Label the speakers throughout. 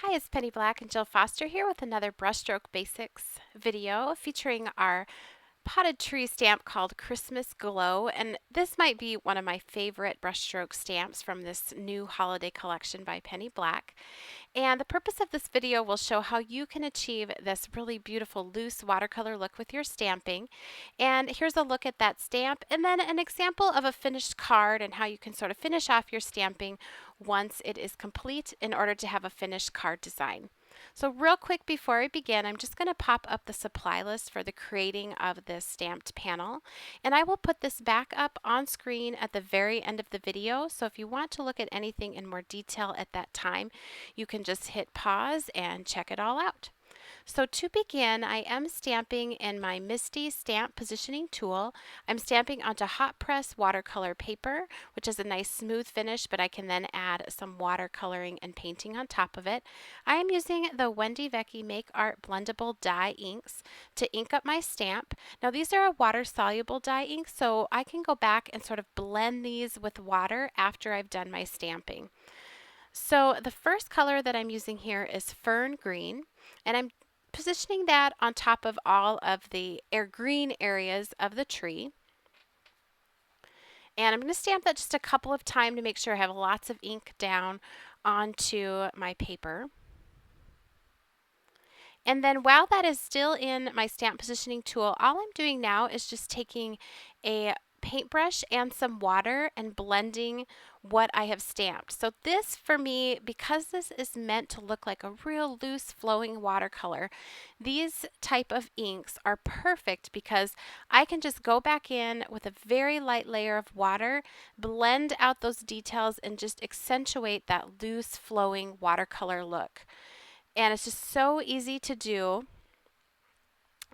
Speaker 1: Hi, it's Penny Black and Jill Foster here with another Brushstroke Basics video featuring our potted tree stamp called Christmas Glow, and this might be one of my favorite brushstroke stamps from this new holiday collection by Penny Black. And the purpose of this video will show how you can achieve this really beautiful loose watercolor look with your stamping. And here's a look at that stamp and then an example of a finished card and how you can sort of finish off your stamping once it is complete in order to have a finished card design. So real quick before I begin, I'm just going to pop up the supply list for the creating of this stamped panel. And I will put this back up on screen at the very end of the video. So if you want to look at anything in more detail at that time, you can just hit pause and check it all out. So to begin, I am stamping in my Misty Stamp Positioning Tool. I'm stamping onto hot press watercolor paper, which is a nice smooth finish, but I can then add some watercoloring and painting on top of it. I am using the Wendy Vecchi Make Art Blendable Dye inks to ink up my stamp. Now these are a water-soluble dye ink, so I can go back and sort of blend these with water after I've done my stamping. So the first color that I'm using here is Fern Green, and I'm positioning that on top of all of the green areas of the tree. And I'm going to stamp that just a couple of times to make sure I have lots of ink down onto my paper. And then while that is still in my stamp positioning tool, all I'm doing now is just taking a paintbrush and some water and blending what I have stamped. So this for me, because this is meant to look like a real loose flowing watercolor, these type of inks are perfect because I can just go back in with a very light layer of water, blend out those details and just accentuate that loose flowing watercolor look. And it's just so easy to do.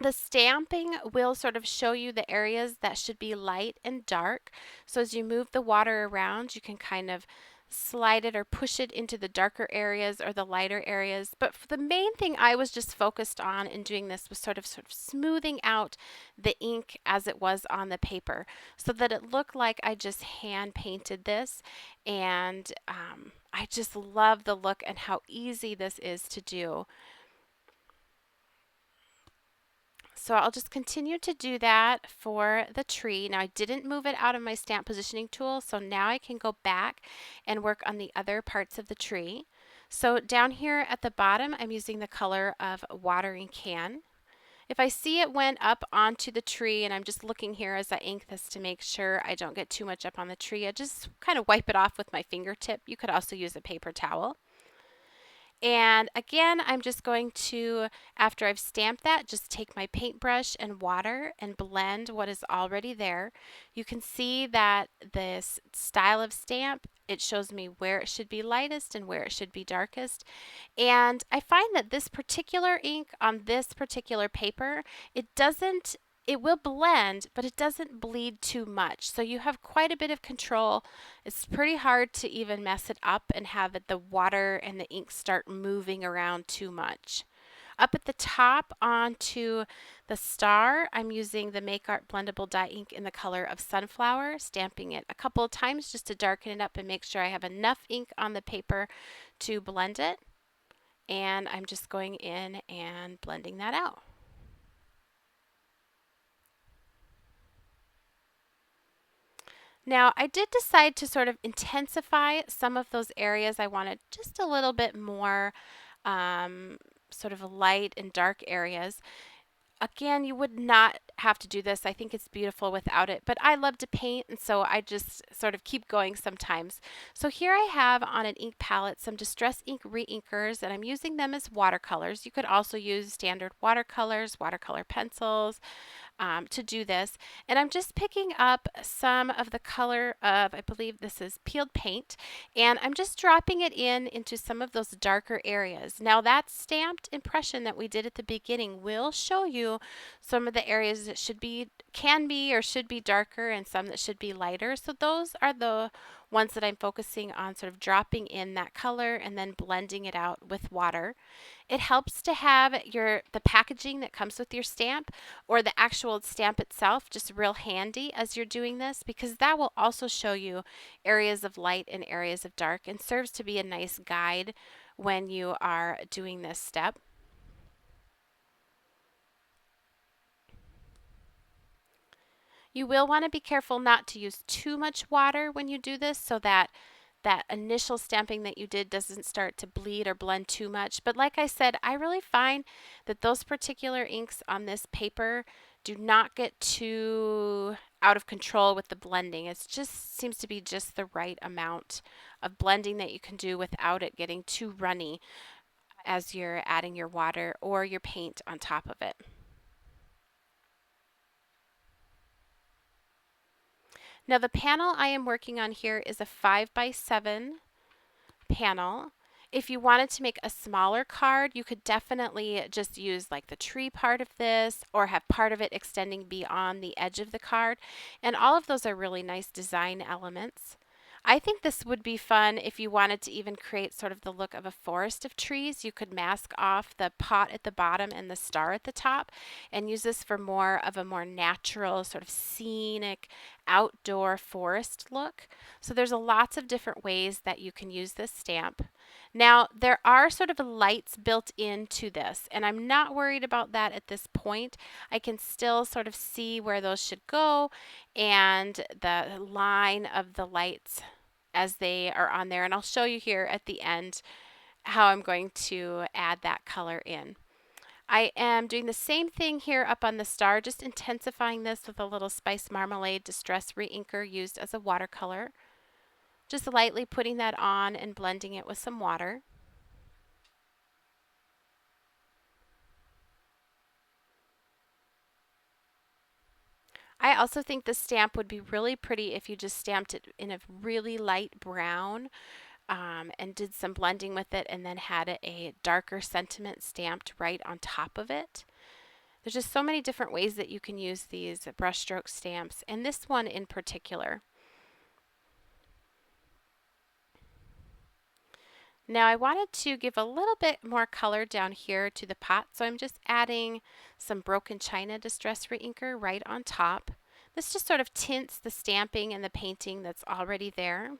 Speaker 1: The stamping will sort of show you the areas that should be light and dark. So as you move the water around, you can kind of slide it or push it into the darker areas or the lighter areas. But for the main thing I was just focused on in doing this was sort of smoothing out the ink as it was on the paper so that it looked like I just hand painted this. And I just love the look and how easy this is to do. So I'll just continue to do that for the tree. Now I didn't move it out of my stamp positioning tool, so now I can go back and work on the other parts of the tree. So down here at the bottom, I'm using the color of Watering Can. If I see it went up onto the tree, and I'm just looking here as I ink this to make sure I don't get too much up on the tree, I just kind of wipe it off with my fingertip. You could also use a paper towel. And again, I'm just going to, after I've stamped that, just take my paintbrush and water and blend what is already there. You can see that this style of stamp, it shows me where it should be lightest and where it should be darkest. And I find that this particular ink on this particular paper, it will blend, but it doesn't bleed too much. So you have quite a bit of control. It's pretty hard to even mess it up and have the water and the ink start moving around too much. Up at the top onto the star, I'm using the Make Art Blendable Dye ink in the color of Sunflower, stamping it a couple of times just to darken it up and make sure I have enough ink on the paper to blend it. And I'm just going in and blending that out. Now, I did decide to sort of intensify some of those areas. I wanted just a little bit more sort of light and dark areas. Again, you would not have to do this. I think it's beautiful without it, but I love to paint, and so I just sort of keep going sometimes. So here I have on an ink palette some Distress Ink Reinkers, and I'm using them as watercolors. You could also use standard watercolors, watercolor pencils, to do this. And I'm just picking up some of the color of, I believe this is peeled paint, and I'm just dropping it into some of those darker areas. Now that stamped impression that we did at the beginning will show you some of the areas that can be or should be darker and some that should be lighter. So those are the ones that I'm focusing on sort of dropping in that color and then blending it out with water. It helps to have the packaging that comes with your stamp or the actual stamp itself just real handy as you're doing this, because that will also show you areas of light and areas of dark and serves to be a nice guide when you are doing this step. You will want to be careful not to use too much water when you do this so that that initial stamping that you did doesn't start to bleed or blend too much. But like I said, I really find that those particular inks on this paper do not get too out of control with the blending. It just seems to be just the right amount of blending that you can do without it getting too runny as you're adding your water or your paint on top of it. Now the panel I am working on here is a 5x7 panel. If you wanted to make a smaller card, you could definitely just use like the tree part of this or have part of it extending beyond the edge of the card. And all of those are really nice design elements. I think this would be fun if you wanted to even create sort of the look of a forest of trees. You could mask off the pot at the bottom and the star at the top and use this for more of a more natural sort of scenic outdoor forest look. So there's lots of different ways that you can use this stamp. Now there are sort of lights built into this and I'm not worried about that at this point. I can still sort of see where those should go and the line of the lights as they are on there, and I'll show you here at the end how I'm going to add that color in. I am doing the same thing here up on the star, just intensifying this with a little Spice Marmalade Distress Reinker used as a watercolor. Just lightly putting that on and blending it with some water. I also think the stamp would be really pretty if you just stamped it in a really light brown and did some blending with it and then had a darker sentiment stamped right on top of it. There's just so many different ways that you can use these brushstroke stamps, and this one in particular. Now I wanted to give a little bit more color down here to the pot, so I'm just adding some Broken China Distress Reinker right on top. This just sort of tints the stamping and the painting that's already there.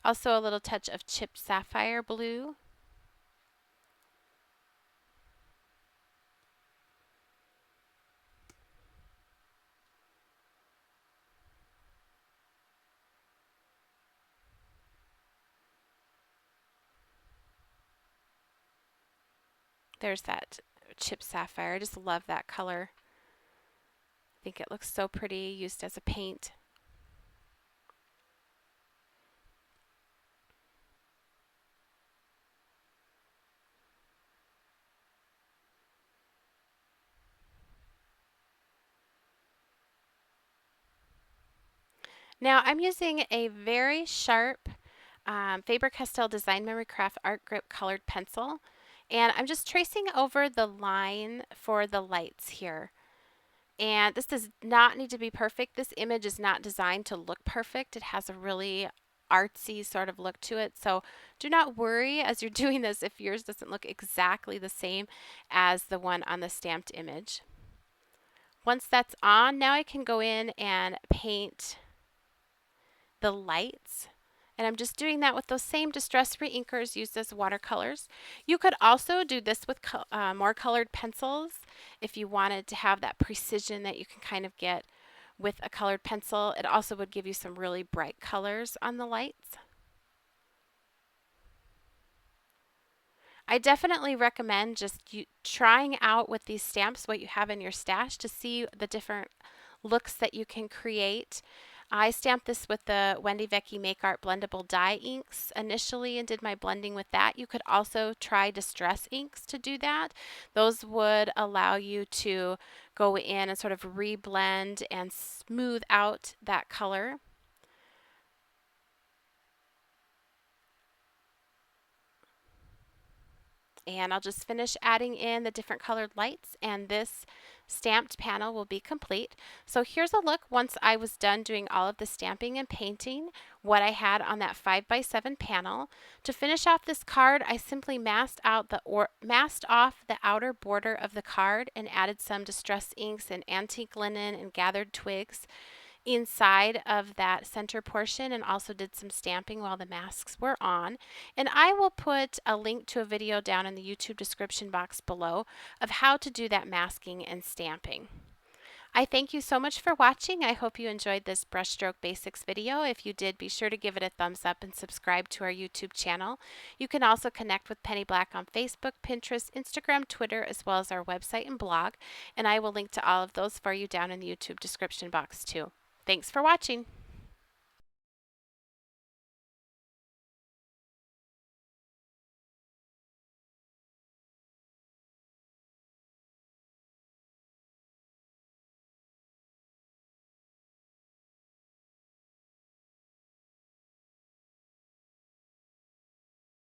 Speaker 1: Also a little touch of Chipped Sapphire Blue. There's that Chipped Sapphire. I just love that color. I think it looks so pretty used as a paint. Now I'm using a very sharp Faber-Castell Design Memory Craft Art Grip colored pencil, and I'm just tracing over the line for the lights here. And this does not need to be perfect. This image is not designed to look perfect. It has a really artsy sort of look to it. So do not worry as you're doing this if yours doesn't look exactly the same as the one on the stamped image. Once that's on, now I can go in and paint the lights. And I'm just doing that with those same Distress Reinkers used as watercolors. You could also do this with more colored pencils if you wanted to have that precision that you can kind of get with a colored pencil. It also would give you some really bright colors on the lights. I definitely recommend just trying out with these stamps what you have in your stash to see the different looks that you can create. I stamped this with the Wendy Vecchi Make Art blendable dye inks initially and did my blending with that. You could also try distress inks to do that. Those would allow you to go in and sort of reblend and smooth out that color. And I'll just finish adding in the different colored lights and this stamped panel will be complete. So here's a look once I was done doing all of the stamping and painting, what I had on that 5x7 panel. To finish off this card, I simply masked off the outer border of the card and added some distress inks and antique linen and gathered twigs inside of that center portion and also did some stamping while the masks were on. And I will put a link to a video down in the YouTube description box below of how to do that masking and stamping. I thank you so much for watching. I hope you enjoyed this Brushstroke Basics video. If you did, be sure to give it a thumbs up and subscribe to our YouTube channel. You can also connect with Penny Black on Facebook, Pinterest, Instagram, Twitter, as well as our website and blog. And I will link to all of those for you down in the YouTube description box too. Thanks for watching.